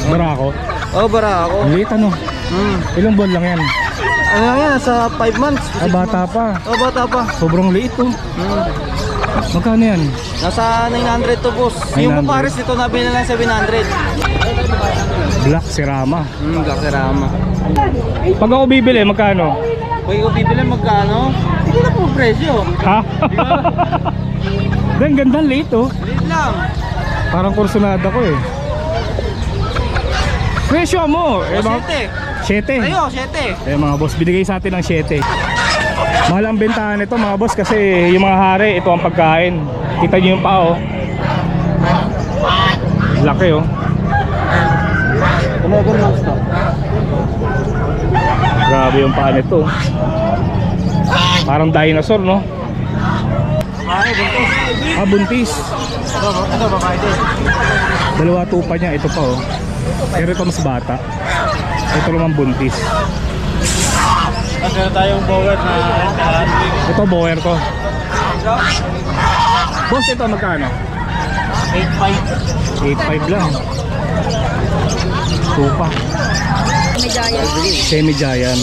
Barako. Oh, Barako. Liit ano? Ilang buwan lang yan? Ano lang yan, sa 5 months. Bata pa. Oh, bata pa. Sobrang liit oh. Magkano yan? Nasa 900 to, boss. 900. Yung pares nito nabili lang 700. Black Serama. Black Serama. Pag ako bibili, magkano? Kung ikaw bibili, magkano? Hindi na po presyo. Ha? Dan ganda, liit oh. Liit lang. Parang kursunada ko eh. Presyo mo eh, mga 7. Ayo, 7. Eh mga boss, binigay sa atin ng 7. Mahal ang bentahan nito mga boss kasi yung mga hari, ito ang pagkain. Kita nyo yung paa oh. Laki oh. Grabe yung paa nito. Parang dinosaur no? Ay, buntis. Buntis. Ito, babae din. Dalawa tupa niya, ito pa oh. Pero ito mas bata. Ito naman buntis. Meron tayong bower na Ito bower ko. Boss, ito magkano? 8.5. 8.5 lang. Tupa. Semi-giant.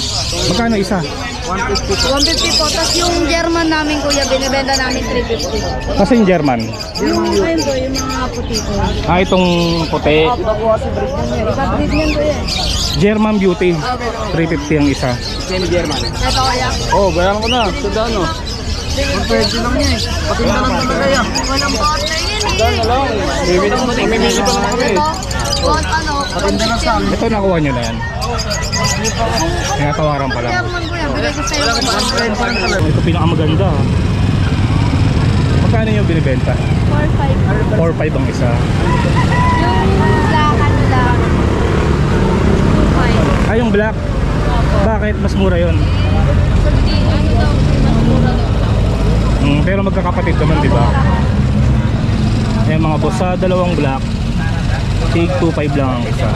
Magkano isa? 150 po. Tapos yung German namin kuya, binibenta namin 350. Kasi yung German. Yung ayun po, yung mga puti po. Itong puti. Iba-breed yan kuya. German Beauty. 350 ang isa. Semi-German. Ito kaya. Oh, bayaran ko na. Sudaan no. Pwede lang niya eh. Patinda lang naman kaya. Walang partner yan eh. Sudaan na lang. Mamimili pa naman kami. Patinda lang sa amin. Ito nakuha nyo na yan. Tinatawaran pa lang. German kuya, bigay ko sa'yo. Ito pinakamaganda. Magkano yung binibenta? 4-5. 4.5 ang isa. Yung black ano lang. 2-5. Yung black. Bakit? Mas mura yun. Hindi, ano daw, mas mura daw. Pero magkakapatid naman, di ba? Mga boss, sa dalawang black, tig 2.5 lang ang isa.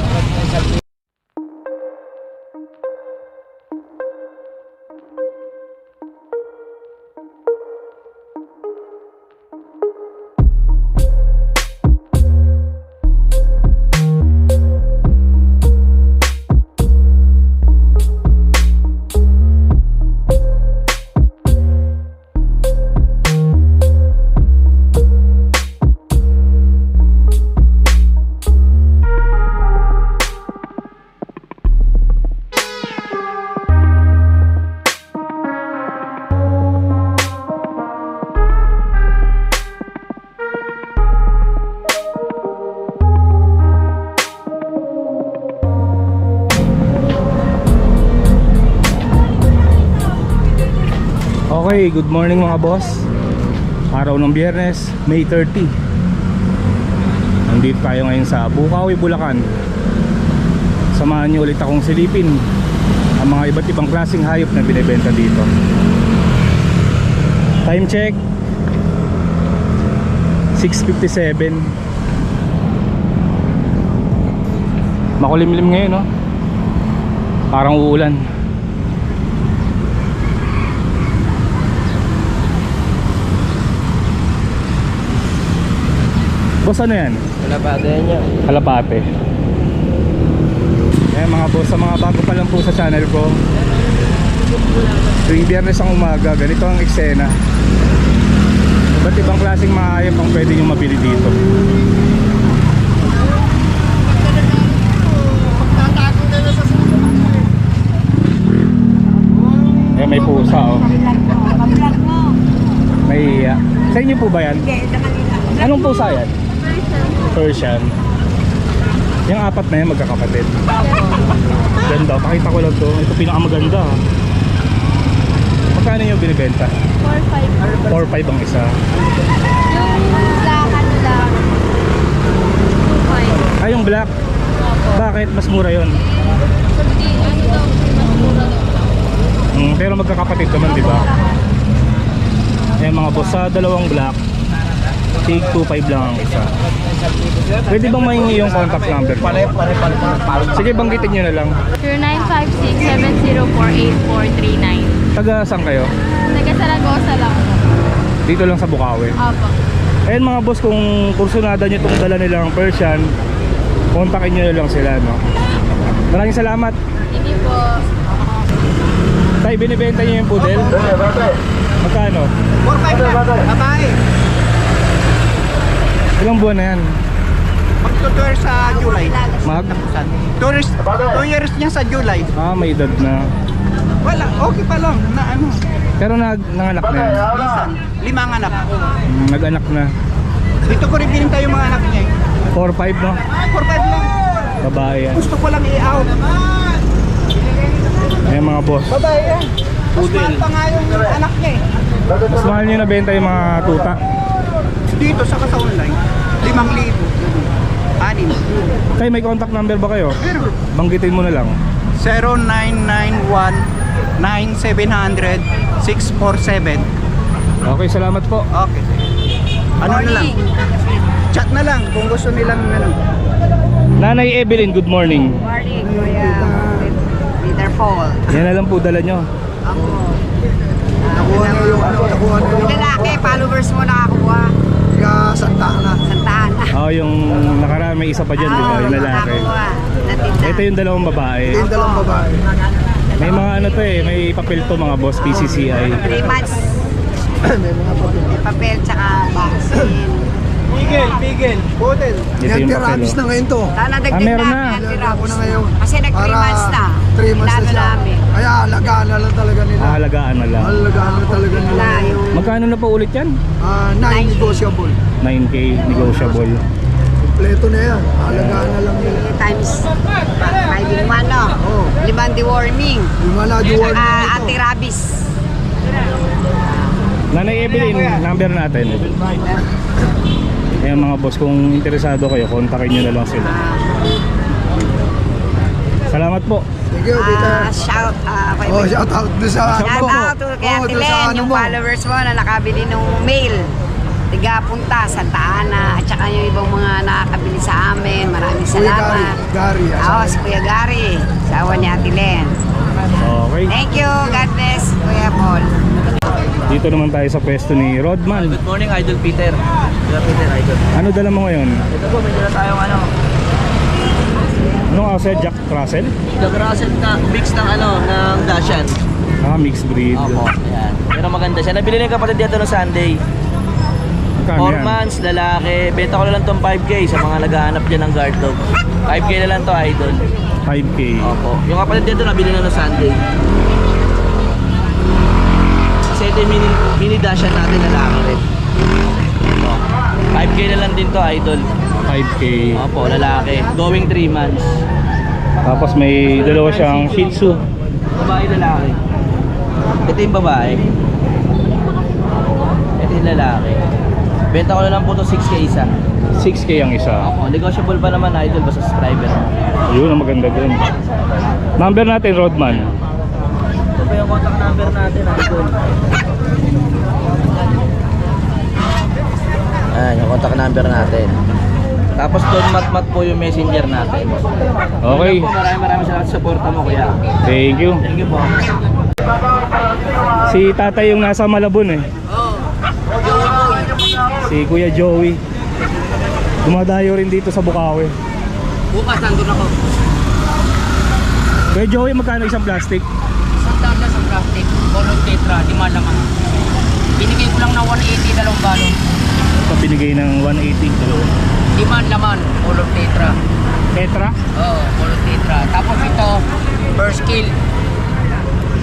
Okay, good morning mga boss. Araw ng Biyernes, May 30. Nandito tayo ngayon sa Bukawi, Bulacan. Samahan niyo ulit akong silipin ang mga iba't ibang klaseng hayop na binibenta dito. Time check 6:57. Makulimlim ngayon no? Parang uulan. Boss, ano yan? Kalapate niya. Kalapate. Mga boss, sa mga bago pa lang po sa channel ko, tuwing Biyernes ang umaga, ganito ang eksena. Iba't ibang klaseng mga hayop ang pwede nyo mabili dito. May pusa oh. May sa inyo po ba yan? Anong pusa yan? Persian. Yung apat na yan magkakapatid. Ganda, pakita ko lang to. Ito pinakamaganda. Magkano yung binibenta? 4-5. 4.5 ang isa. Yung black ano lang. 2-5. Yung black. Bakit? Mas mura yun. Hindi, ano daw, mas mura daw. Pero magkakapatid naman, di ba? Mga boss, sa dalawang black, tig 2.5 lang ang isa. Pwede bang mahingi yung contact number? Sige, banggitin nyo na lang. 0956-704-8439. Taga saan kayo? Taga Saragosa lang. Dito lang sa Bukawi. Opo. Ayun mga boss, kung kursunada nyo itong dala nilang Persian, kontakin nyo lang sila, no? Maraming salamat. Hindi po. Tay, binibenta nyo yung poodle? Magkano? 4-5 lang. Babae. Ilang buwan na yan? Magtutur sa July. Mag? 2 years niya sa July. May edad na. Wala, okay pa lang na ano. Pero nanganak na yan. Minsan, 5 ang anak. Nag-anak na. Dito ko rin binenta yung mga anak niya. 4-5, no? 4-5 lang. Babae yan. Gusto ko lang i-out. Ayan mga boss. Babae yan. Mas mahal pa nga yung anak niya eh. Mas mahal nyo nabenta yung mga tuta. Dito sa online, 5,000. 6. Tay, may contact number ba kayo? Pero Banggitin mo na lang. 0991-9700-647. Okay, salamat po. Okay. Ano na lang? Chat na lang kung gusto nilang ano. Nanay Evelyn, good morning. Morning, Kuya. Peter Paul. Yan na lang po dala nyo. Ako. Nakuha na yung ano, nakuha na yung Lalaki, followers mo nakakuha. Santa na. Santa Ana. Yung nakaraan may isa pa dyan, di ba? Yung lalaki. Nakakuha. Natinda. Ito yung dalawang babae. Yung dalawang babae. May mga ano to may papel to mga boss, PCCI. 3 months. May mga papel. May papel tsaka vaccine. Bigel. Hotel. Ito yung papel. na ngayon to. Sana dagdag meron na. Ako na ngayon. Kasi nag 3 months na. 3 months na Plano siya. namin. Kaya alagaan na lang talaga nila. Halagaan na lang. Alagaan na talaga nila. Wala yung Magkano na po ulit yan? 9 negotiable. 9K negotiable. Kompleto na yan. Alagaan na lang nila. times 5 in 1, no? Oo. 5 deworming. Yung mga na-dual Saka nito. anti-rabies. Nanay Evelyn, number natin. Ayan mga boss, kung interesado kayo, kontakin nyo na lang sila. Salamat po. Thank you, Peter. Shout Oh, shout out doon sa Shout out to kay Oo, Ate doon sa Len, ano yung mo. followers mo na nakabili ng mail. Tiga Punta, Santa Ana, at saka yung ibang mga nakakabili sa amin. Maraming Kuya salamat. Gary. Oo, si Kuya Gary, sawa ni Ate Len. Okay. Thank you, God bless, Kuya Paul. Dito naman tayo sa pwesto ni Rodman. Good morning, Idol Peter. Good Peter, Idol. Ano dala mo ngayon? Ito po, may dala tayong ano, Anong asa? Jack Russell? Jack Russell na mix ng ano, ng Dashan. Mixed breed. Opo, ayan. Pero maganda siya. Nabili na yung kapatid dito no Sunday. Magkano 4 yan? months, lalaki. Benta ko na lang tong 5K sa mga naghahanap dyan ng guard dog. 5K na lang to, Idol. 5K. Opo. Yung kapatid dito nabili na no Sunday. Kasi ito yung mini Dashan natin lalaki rin. Opo. 5K na lang din to, Idol. 5K. Opo, lalaki. Going 3 months. Tapos may dalawa siyang Shih Tzu. Babae, lalaki. Ito yung babae. Ito yung lalaki. Benta ko na lang po ito 6K isa. 6K ang isa. Opo, negotiable pa naman, Idol, basta subscriber. Yun ang maganda dun. Number natin, Rodman. Ito pa yung contact number natin, Idol. Ayan, yung contact number natin. Tapos doon mat po yung messenger natin. Okay. Yun lang po, maraming salamat sa suporta mo, kuya. Thank you. Thank you po. Si tatay yung nasa Malabon eh. Si Kuya Joey. Dumadayo rin dito sa Bukawi. Bukas, nandun ako. Kuya Joey, magkano isang plastic? Isang daan sa plastic, bolong tetra, di malaman. Binigay ko lang ng 180 dalawang balon. Ito binigay ng 180. Dalawa. Di man laman, bolong tetra. Tetra? Oo, bolong tetra. Tapos ito, first kill.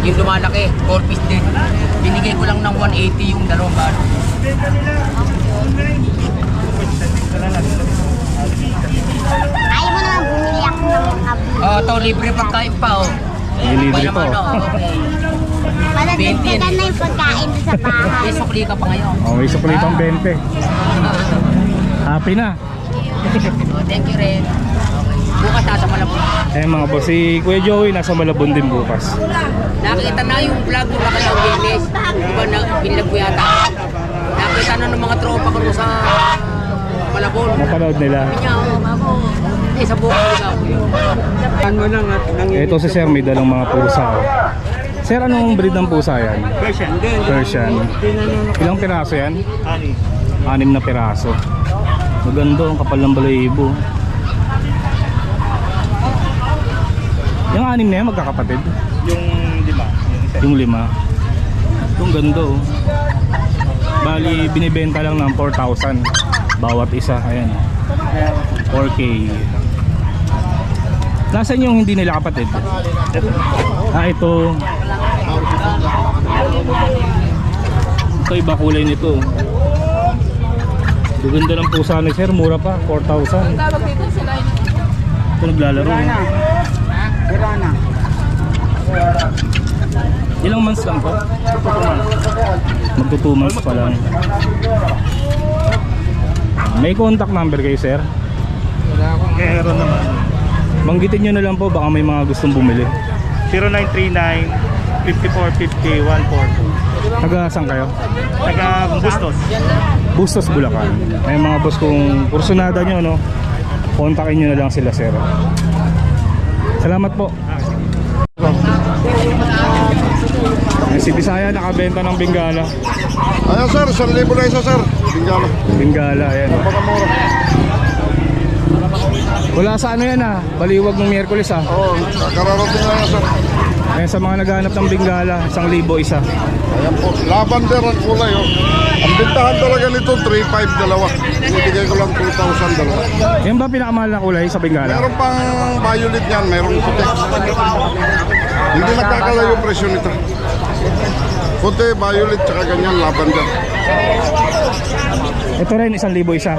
Yung lumalaki, 4 piece din. Binigay ko lang ng 180 yung dalawang balon. Ayaw mo naman bumili ako ng mga Ito, libre pagkain pa, oh. May libre pa, oh. Okay. Madagdagan na yung pagkain sa bahay. May sukli ka pa ngayon. Oh, may sukulitang 20. Happy na. Oh, thank you rin. Bukas nasa Malabon. Mga boss, si Kuya Joey nasa Malabon din bukas. Nakita na yung vlog nung nakalaw Dennis. Diba na binlag ko yata. Nakita na ng mga tropa ko sa Malabon. Napanood nila. Kanya ako, mamo. Sa bukas nila ako yun. Ito si Sir, may dalang mga pusa. Oh. Sir, anong breed ng pusa yan? Persian. Ilang piraso yan? 6 na piraso. Maganda, ang kapal ng balahibo. anim na yan, magkakapatid. Yung lima. Yung isa. Yung 5. Itong ganda oh. Bali, binibenta lang ng 4,000 bawat isa. Ayan. 4K. Nasaan yung hindi nila kapatid? Ah, ito. Ito iba kulay nito. Ganda ng pusa ni sir, mura pa, 4,000. Ito naglalaro. Pirana. Ilang months lang to? Magto 2 months pa lang. May contact number kayo sir? Meron naman. Banggitin nyo na lang po, baka may mga gustong bumili. 0939-5450-142. Taga saan kayo? Taga Bustos. Bustos, Bulacan. May mga boss kung kursunada nyo, no? Kontakin nyo na lang sila sir. Salamat po. Si Bisaya nakabenta ng Bengala. Ayan sir, 1,000 na isa sir. Bingala. Bengala, ayan. Pakamura. Wala sa ano yan ah, baliwag ng Miyerkules ah. Oo, kararating na yan sir. Ayan sa mga naghahanap ng Bengala, 1,000 isa. Ayan po, lavender ang kulay oh. Ang bintahan talaga nito, 3,500 dalawa. Ibigay ko lang 2,000 dalawa. Yan ba pinakamahal na kulay sa Bengala? Meron pang violet yan, meron puti. Hindi nagkakalayo yung presyo nito. Puti, violet, tsaka ganyan, lavender. Ito rin, 1,000 isa.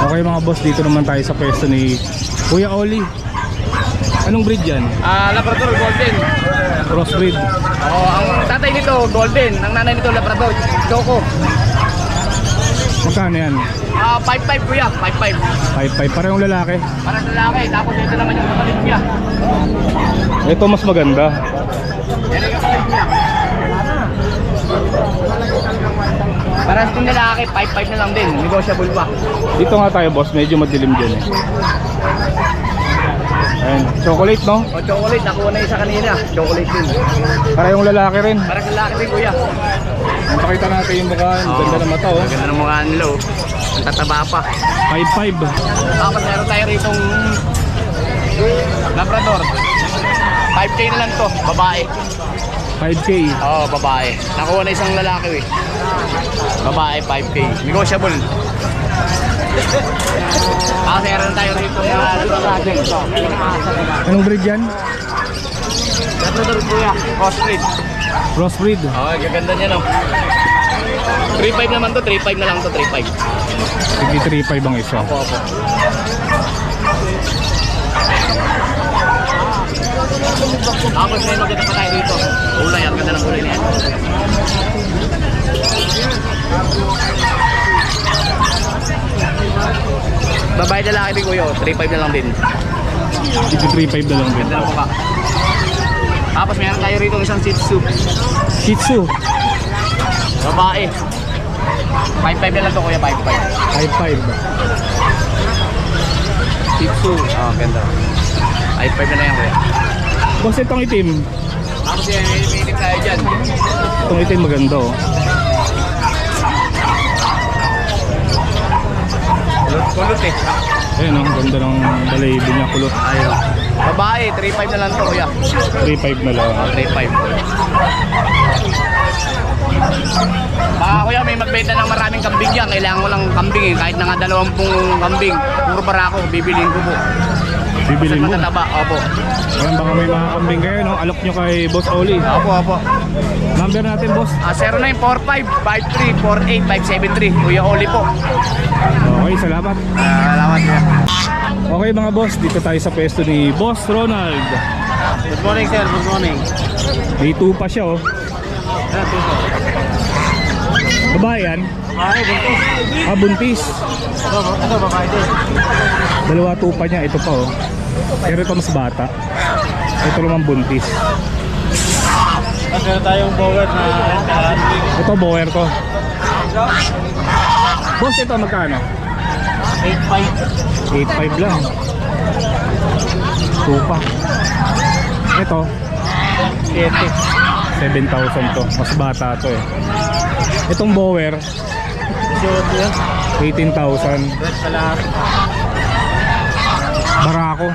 Okay mga boss, dito naman tayo sa pwesto ni Kuya Oli. Anong breed yan? Labrador Golden. Crossbreed. Ang tatay nito Golden, ang nanay nito Labrador Choco. Magkano yan? 5'5 kuya, 5'5. 5,500. Parehong lalaki. Para sa lalaki, tapos ito naman yung kapalit niya. Ito mas maganda. Yan yung kapalit niya. Para sa lalaki, 5'5 na lang din, negotiable pa. Dito nga tayo boss, medyo madilim dyan eh. Ayan, chocolate no? O chocolate, nakuha na isa kanina, chocolate din. Parehong lalaki rin. Para sa lalaki din kuya. Pakita natin yung mukha, ang ganda ng mata oh. Ganda ng mukha nila oh. Ang tataba pa. 5,500. Tapos meron tayo rito Labrador. 5K na lang to, babae. 5K. Oo, babae. Nakuha na isang lalaki eh. Babae, 5K. Negotiable. Tapos meron tayo rito Anong breed yan? Labrador kuya, crossbreed. Crossbreed. Oo, gaganda niya no. 3.5 naman to, 3.5 na lang to, 3.5. Sige, 3,500 ang isa. Opo. Tapos may maganda pa tayo dito. Ulay, ang ganda ng ulay niya. Babae lalaki din kuya, 3.5 na lang din. Sige, 3,500 na lang din. Ganda ng mukha. Tapos meron tayo rito isang Shih Tzu. Shih Tzu. Babae. 5.5 na lang to kuya, 5.5. 5,500. Shih Tzu. Oh, ganda. 5.5 na lang yan kuya. Boss, itong itim. Tapos yan, may tayo dyan. Itong itim maganda oh. Kulot eh. Ayan oh, ganda ng balayibo niya, kulot. Ayun. Babae, 3.5 na lang to kuya. 3,500 na lang. Oh, 3.5. Baka kuya, may magbenta ng maraming kambing yan. Kailangan ko lang kambing eh. Kahit na nga 20 kambing, puro barako, bibiliin ko po. Bibili mo. Matataba, opo. Ayan, baka may mga kambing kayo, no? Alok nyo kay Boss Oli. Opo. Number natin, boss. 0945-5348-573. Kuya Oli po. Okay, salamat. Salamat kuya. Okay mga boss, dito tayo sa pwesto ni Boss Ronald. Good morning sir, good morning. May tupa siya, oh. Babae yan? Ay, buntis. Ah, buntis. Ano babae din? Dalawa tupa niya, ito pa, oh. Pero ito mas bata. Ito naman buntis. Meron tayong bower na Ito, bower ko. Boss, ito magkano? 8.5. 8,500 lang. Tupa. Ito, 7,000 to. Mas bata to eh. Itong bower, Sure yan. 18,000. Red sa lahat. Barako.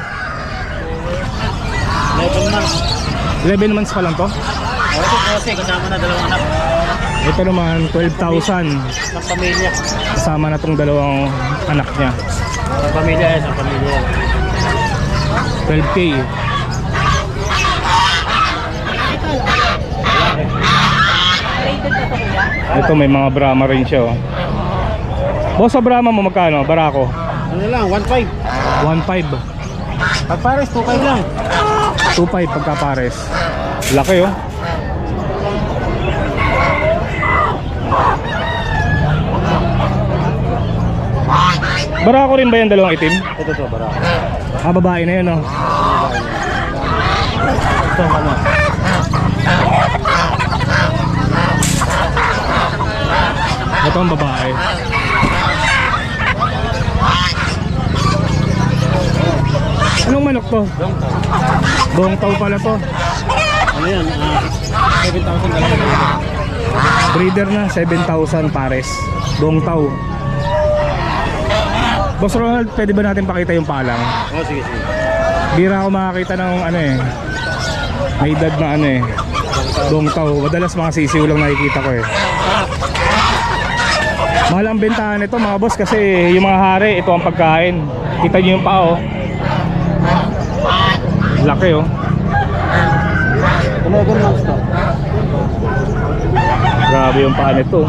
11 months pa lang to. Ito kasi kasama na dalawang anak Ito naman 12,000. ng pamilya. Kasama na tong dalawang anak niya. Sa pamilya yan, sa pamilya. 12K. Ito may mga Brahma rin siya oh. Boss, sa Brahma mo magkano? Barako? Ano lang, 1.5. 1.5. Pag pares, 2.5 lang. 2.5 pagka pares. Laki oh. Barako rin ba yan dalawang itim? Ito to, bara. Ah, babae na yun oh. Ito, ano? Ito ang babae. Anong manok to? Buong tao pala to. Ano yan? 7,000 lang. Breeder na, 7,000 pares. Buong tao. Boss Ronald, pwede ba natin pakita yung palang? Oh, sige, sige. Bira ako makakita ng ano eh. May edad na ano eh. Buong tao. Madalas mga sisiw lang nakikita ko eh. Mahal ang bentahan nito mga boss kasi yung mga hari, ito ang pagkain. Kita nyo yung paa oh. Laki oh. 11 months to. Grabe yung paa nito.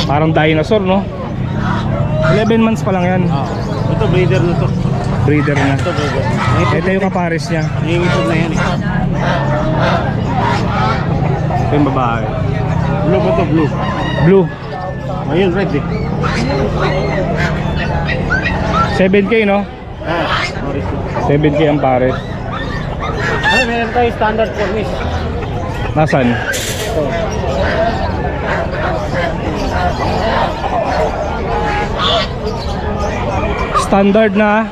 Parang dinosaur no. 11 months pa lang yan. Ito, breeder na to. Breeder na. Ito, breeder. Ito yung kapares niya. Nangingitod na yan eh. Ito yung babae. Blue ba to? Blue. Blue. Ayun, red eh. 7K no? Morris. 7K ang pares. Ano, meron tayo standard Cornish. Nasaan? Standard na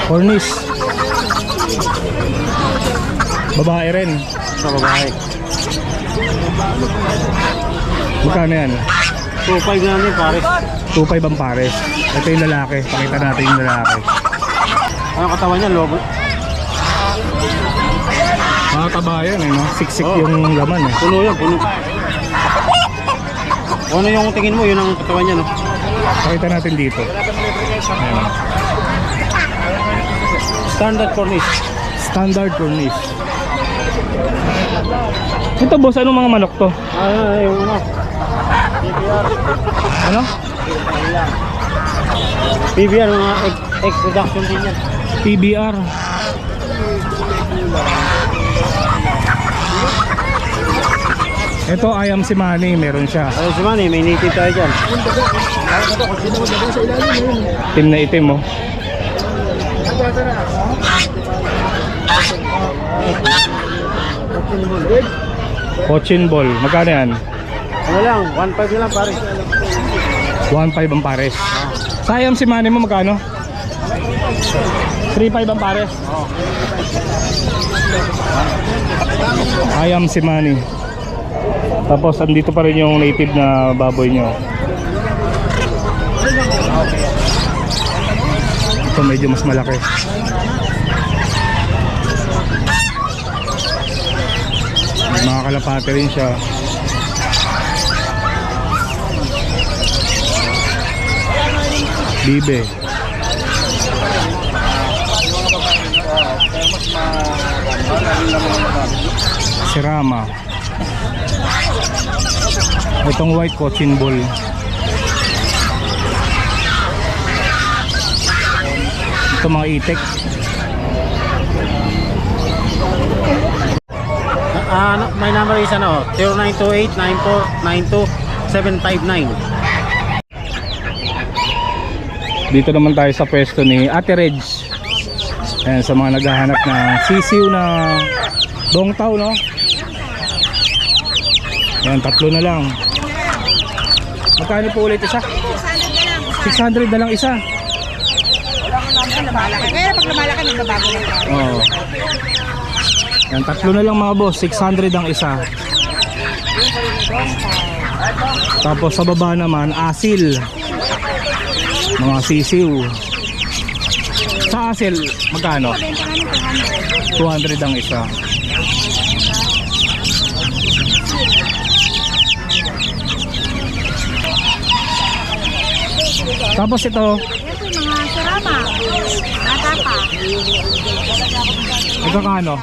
Cornish. Babae rin. Sa babae. Magkano yan? 2.5 na namin, pares. 2.5 ang pares. Ito yung lalaki. Pakita natin yung lalaki. Ano katawan niya, lobo? Mga kabayan eh no? Siksik Oh. yung laman eh. Puno yan, puno. Kung ano yung tingin mo, yun ang katawan niya, no? Pakita natin dito. Ayan. Standard Cornish. Standard Cornish. Ito boss, anong mga manok to? Yung ano? Ano? PBR, mga egg production din yan. PBR. Ito ayam si Manny, meron siya. Ayun si Manny, may native tayo dyan. Itim na itim oh. Cochin ball, magkano yan? Ano lang, 1.5 na lang, pare. 1.5 ang pares. Sa ayam si Manny mo magkano? 3.5 ang pares. Ayam si Manny. Tapos andito pa rin yung native na baboy nyo. Ito medyo mas malaki. Mga kalapate rin siya. Bibe. Sirama. Itong white cochin bull. Ito mga itik. My number is ano, 0928-9492-759. Dito naman tayo sa pwesto ni Ate Reg. Ayan, sa mga naghahanap na sisiw na dongtaw, no? Ayan, 3 na lang. Magkano po ulit isa? 600 na lang isa. Pero pag lumalaki, nagbabago na. Oo. Yan, 3 na lang mga boss, 600 ang isa. Tapos sa baba naman, asil. Mga sisiw. Sa asil, magkano? 200 ang isa. Tapos ito, Ito yung mga sarama. Bata pa. magkakano?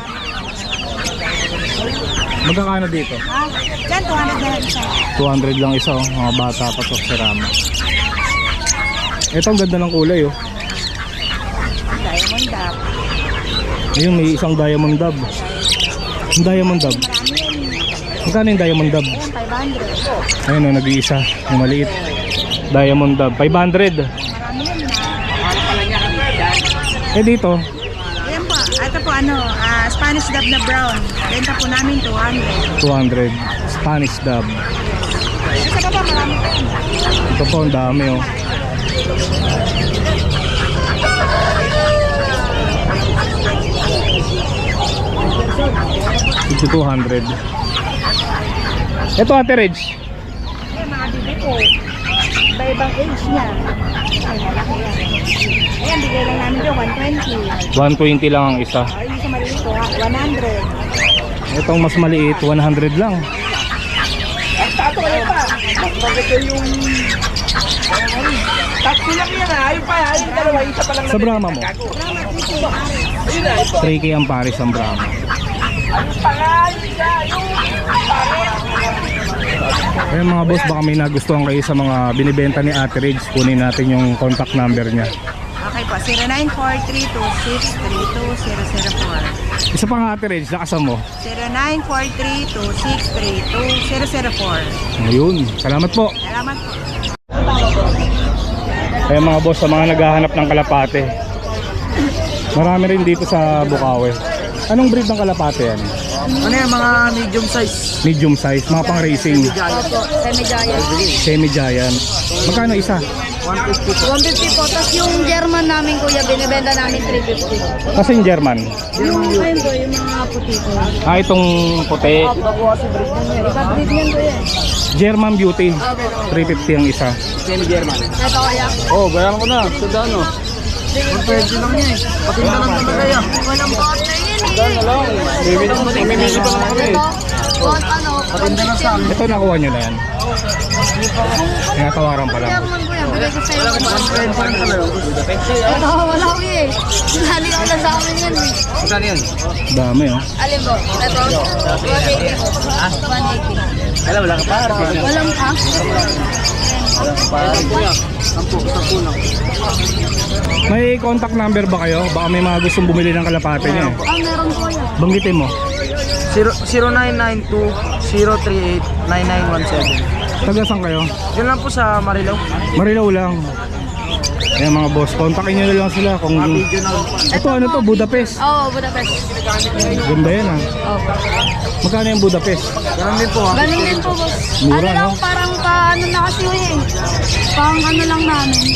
Magkakano dito? Ha? Yan, 200 na lang isa. 200 lang isa, oh. Mga bata pa to, sirama. Ito ang ganda ng kulay, oh. Diamond dab. Ayun, may isang diamond dab. Yung diamond dab. Magkano yung diamond dab? Ayan, 500. Ayun, oh, nag-iisa. Yung maliit. Diamond dab. 500. Marami yan na. Eh dito, Ayan po. Ito po Spanish dab na brown. Benta po namin 200. 200. Spanish dab. Isa pa ba? Marami pa yan. Ito po, ang dami, oh. Ito 200. Ito, Ate Reg. Ayan, mga bibi po. Iba-ibang age niya. Ay, malaki yan. Ayan, bigay lang namin dyan, 120. 120 lang ang isa. Ay, yung sa maliit po, 100. Itong mas maliit, 100 lang. Sa Brahma mo? 3K ang pares ang Brahma. Kaya mga boss, baka may nagustuhan kayo sa mga binibenta ni Ate Reg. Kunin natin yung contact number niya. Okay po, 0943-263-2004. Isa pa nga, Ate Reg, lakasan mo. 0943-263-2004. Ayun, salamat po. Salamat po. Kaya mga boss, sa mga naghahanap ng kalapate, marami rin dito sa Bukawi. Anong breed ng kalapate yan? Ano yan, mga medium size? Medium size, mga pang racing. Opo, semi-giant. Semi-giant. Magkano isa? 150 po. Tapos yung German namin, kuya, binibenta namin 350. Kasi yung German. Yung ayun po, yung mga puti po. Ah, itong puti. Iba-breed yan po yan. German Beauty. 350 ang isa. Ito kaya. Oh, bayaran ko na. Sanda ano? 120 lang niya eh. Patinda lang talaga yan. Walang partner yan eh. Mamimili pa naman kami. Patinda lang sa amin. Ito nakuha nyo na yan. Tinatawaran pa lang. German ko yan. Bigay ko sa'yo. 120 lang talaga. Ito, wala ko eh. Lali ko na sa amin yan eh. Magkano yan? Dami, oh. Alin po? Ito. 180. 180. Wala ka pa. Walang pa. Sampu lang. May contact number ba kayo? Baka may mga gustong bumili ng kalapate niya. Meron po yan. Banggitin mo. 0992-038-9917. Taga saan kayo? Yun lang po sa Marilao. Marilaw lang. Ayan mga boss, kontakin nyo na lang sila kung... Ito ano to, Budapest. Oo, Budapest. Ganda yan ah. Opo. Magkano yung Budapest? Ganun din po ha. Ganun din po, boss. Mura, Ano lang, no? parang ano na kasi eh. Pang ano lang namin.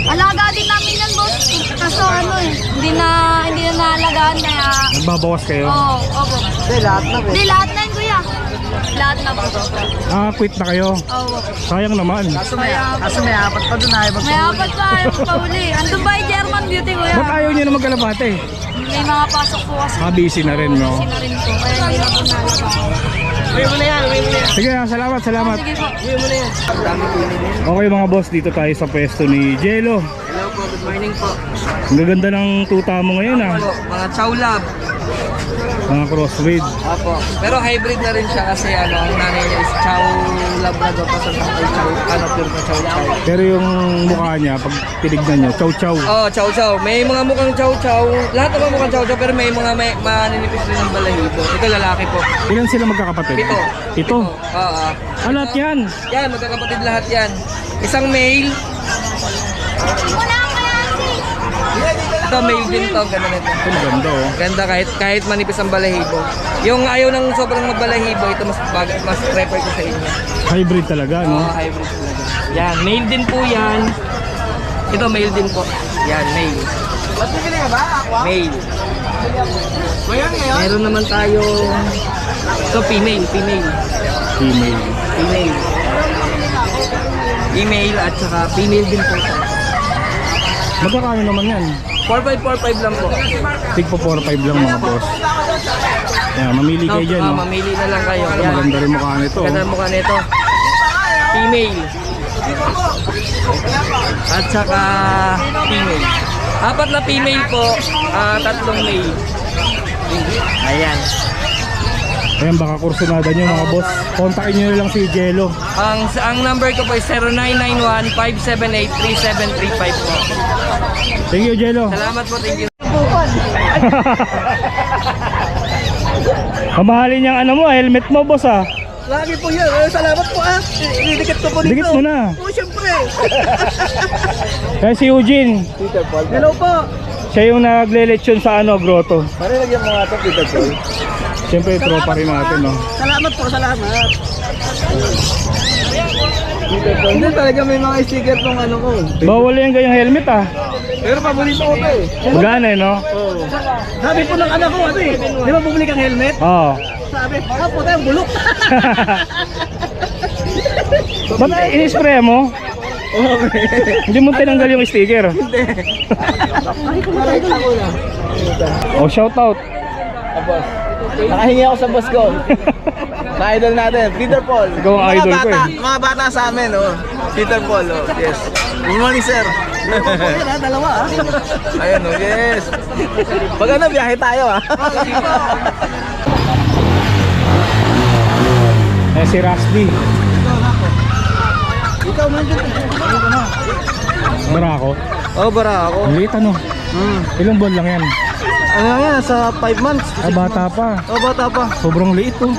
Alaga din namin yan, boss. Kaso ano eh, hindi na naalagaan kaya... Nagbabawas kayo? Oo, opo. Hindi, lahat na Hindi, lahat na yun, kuya. Lahat na po. Ah, quit na kayo. Oo. Sayang naman. Kaso may apat pa dun ay May apat pa, ayaw pa uli. Andun ba yung German Beauty, kuya? Ba't ayaw nyo na magkalapate? May mga pasok po kasi. Busy na rin, no? Busy na rin po, kaya hindi na po nalagaan. Sige, salamat. Sige po. Okay mga boss, dito tayo sa pwesto ni Jello. Hello po, good morning po. Ang gaganda ng tuta mo ngayon ah. Mga chow lab. Mga crossbreed. Opo. Pero hybrid na rin siya kasi ang nanay niya is chow labrador pa sa tatay chow, pure na chow chow. Pero yung mukha niya, pag tinignan nyo, chow chow. Oh, chow chow. May mga mukhang chow chow. Lahat naman mukhang chow chow pero may mga maninipis rin ng balahibo. Ito lalaki po. Ilan sila magkakapatid? Pito. Ito? Oo. Lahat yan? Yan, magkakapatid lahat yan. Isang male. Ito male din to, ganda nito. Ang ganda oh. Ganda kahit manipis ang balahibo. Yung ayaw ng sobrang magbalahibo, ito mas prefer ko sa inyo. Hybrid talaga, no? Hybrid talaga. Yan, male din po yan. Ito male din po. Yan, male. Male. Meron naman tayo ito female. Female. Female at saka female din po. Magkakano naman yan? 4545 lang po. Tigpo 4-5 lang mga boss. Yan, mamili kayo dyan. No? Mamili na lang kayo. Ayan. Maganda rin mukha nito. Ganda ang mukha nito. Female. At saka female. 4 na female po, 3 male. Ayan. Ayan, baka kursunada nyo mga boss. Kontakin nyo na lang si Jello. Ang number ko po is 0991-578-3735 po. Thank you, Jello. Salamat po, thank you. Mamahalin niyang ano mo, helmet mo boss ah. Lagi po yan. Salamat po ah. Ididikit ko po dito. Dikit mo na. Oh, syempre. Kaya si Eugene, Hello po. siya yung nagle-lechon sa ano, grotto. Pare, lagyan mo nga ito, Peter Paul. Siyempre, tropa rin natin, no? Salamat po, salamat. Hindi talaga may mga sticker tong ano ko. Bawal yan ganyang helmet ah. Pero paborito ko to eh. Magana eh, no? Sabi po ng anak ko ano eh. Di ba bumili kang helmet? Oo. Sabi, puta yung bulok. Ba't in-spray mo? Hindi mo tinanggal yung sticker. Nakita ko na. Oh, shout out. Nakahingi ako sa boss ko. Sa idol natin, Peter Paul. Ikaw ang idol ko eh. Mga bata sa amin, oh. Peter Paul, oh. Yes. Good morning, sir. Dalawa, ah. Ayan, oh, yes. Pag ano, biyahe tayo, ah. Eh, si Rusty. Ikaw, nandiyan. Barako. Oh, bara ako. Ang liit ano. Ilang buwan lang yan? Ano yan, sa 5 months. Ah, bata pa. Oh, bata pa. Sobrang liit oh.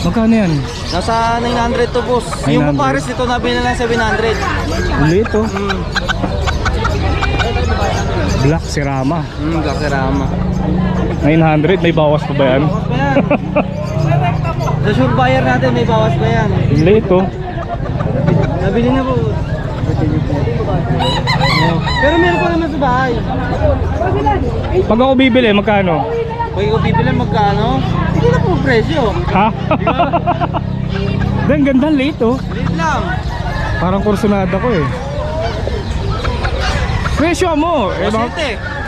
Magkano yan? Nasa 900 to, boss. 900. Yung pares nito, nabili na lang 700. Ang liit oh. Black Serama. Kakirama. 900, may bawas pa ba yan? Sa sure buyer natin, may bawas pa yan. Ang liit oh. Nabili na po. Pero meron pa naman sa bahay. Pag ako bibili, magkano? Pag ikaw bibili, magkano? Hindi na po presyo. Ha? Ang ganda, ang liit oh. Liit lang. Parang kursunada ko eh. Presyo mo! Eh, mga...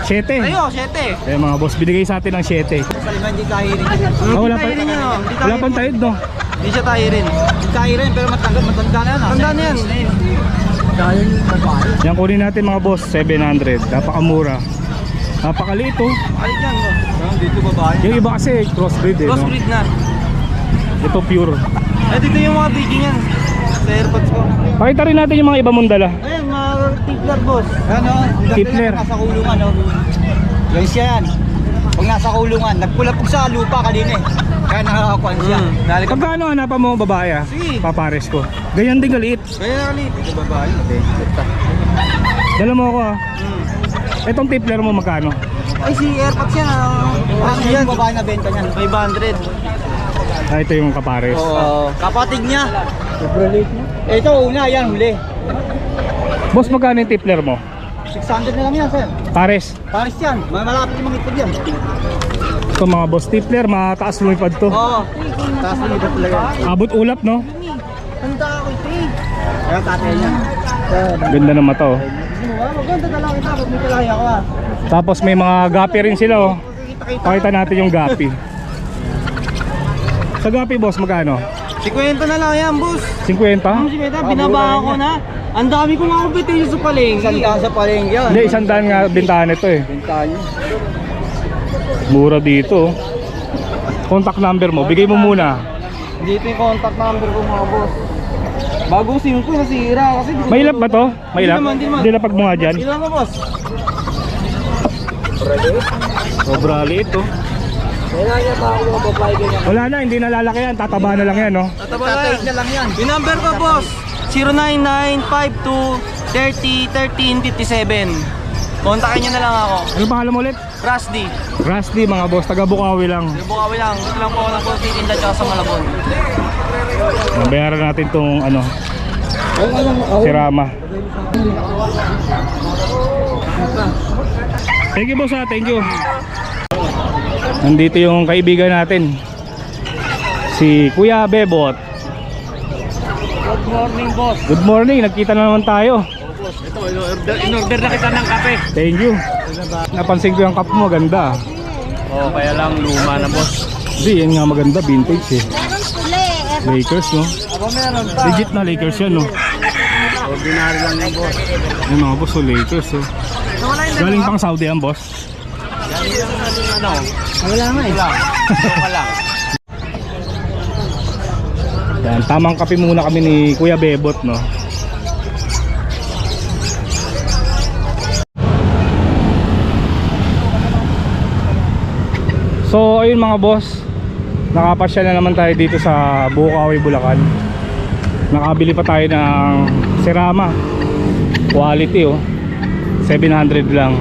7. Ayo, 7. Eh mga boss, binigay sa atin ng 7. Saliman, hindi tahirin. Ah, wala pa, Tahirin yun, oh. wala pang tahid no? Hindi siya tahirin. Hindi tahirin, pero matanda na yan. Matanda na yan. Yan kunin natin mga boss, 700. Napakamura. Napakaliit oh. Alit yan, oh. Dito babae. Yung iba kasi crossbreed eh, no? Crossbreed na. Ito pure. Ay, dito yung mga biging yan. Sa airpods ko. Pakita rin natin yung mga iba mong dala. Ayun, mga tipler, boss. Ano? Tipler. Nasa kulungan, oh. Yan siya yan. Pag nasa kulungan, nagpulapog sa lupa kanina eh. Kaya nakakakuan siya. Pagkano hanapan mo babae ah? Sige. Papares ko. Ganyan din kaliit. Kaya nakaliit. Ito babae. Dala mo ako ah. Itong tipler mo magkano? Ay, si airpods yan. Ano yan? Babae na benta niyan. 500. Ah, ito yung kapares. Oo. Kapatid niya. Ito, una. Yan, huli. Boss, magkano yung tipler mo? 600 na lang yan, sir. Pares. Paris yan. Malapit yung mga ipod yan. Ito mga boss tipler, mataas lumipad to. Oo. Taas na ito talaga. Abot ulap no? Handa ako ito eh. Kaya tatay niya. Ganda ng mata oh. Maganda na lang ito. Pag may kalaya ko ah. Tapos may mga gapi rin sila oh. Pakita natin yung gapi. Sa gapi boss, magkano? 50 na lang yan, boss. 50? Binaba ko na. Ang dami kong mga competition sa palengke. Isang sa palengke yan. Hindi, 100 nga bintahan nito eh. Bintahan niyo. Mura dito oh. Contact number mo, bigay mo muna. Dito yung contact number ko mga boss. Bagong SIM ko nasira kasi. May ilap ba to? May ilap? Hindi naman. Hindi lapag mo nga dyan. Ilan na boss? Sobra liit oh. Kailangan niya pa ako mga babae ganyan. Wala na, hindi nalalaki yan. Tataba na lang yan no. Tatawid na lang yan. Yung number ko boss, 09952301357. Kontakin niyo na lang ako. Ano pangalan mo ulit? Rusty. Rusty mga boss, taga Bukawi lang. Bukawi lang. Gusto lang po ako ng Pulpitinda tsaka sa Malabon. Nabayaran natin tong ano, si Rama. Thank you boss ha, thank you. Nandito yung kaibigan natin, si Kuya Bebot. Good morning boss. Good morning, nagkita na naman tayo. Ito, in-order na kita ng kape. Thank you. Napansin ko yung cup mo, ganda. Oh, kaya lang luma na boss. Hindi, yan nga maganda, vintage eh. Meron puli. Lakers, no? Legit na Lakers yan, no? Ordinary lang yung boss. Yung mga boss, oh, Lakers, oh. Galing pang Saudi yan, boss. Ano? Wala nga eh. Wala lang. Yan, tamang kape muna kami ni Kuya Bebot, no? So ayun mga boss, nakapasya na naman tayo dito sa Bukawi, Bulacan. Nakabili pa tayo ng Serama quality, oh, 700 lang.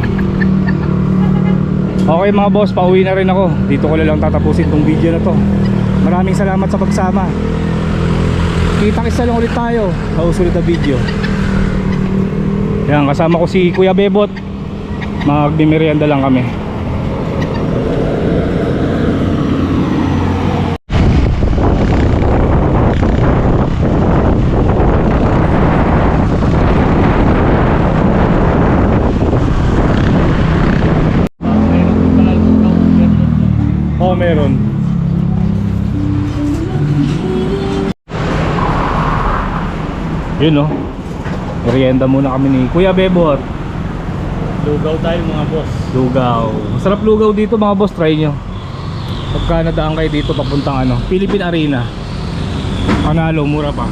Okay mga boss, pauwi na rin ako. Dito ko na lang tatapusin tong video na to. Maraming salamat sa pagsama. Kita-kisa lang ulit tayo sa usulit na video. Yan, kasama ko si Kuya Bebot. Magmimerienda lang kami. Oo, meron. Yun, no? Merienda muna kami ni Kuya Bebot. Lugaw tayo mga boss. Lugaw. Masarap lugaw dito mga boss, try nyo. Pagka nadaan kayo dito papuntang Philippine Arena. Panalo, mura pa.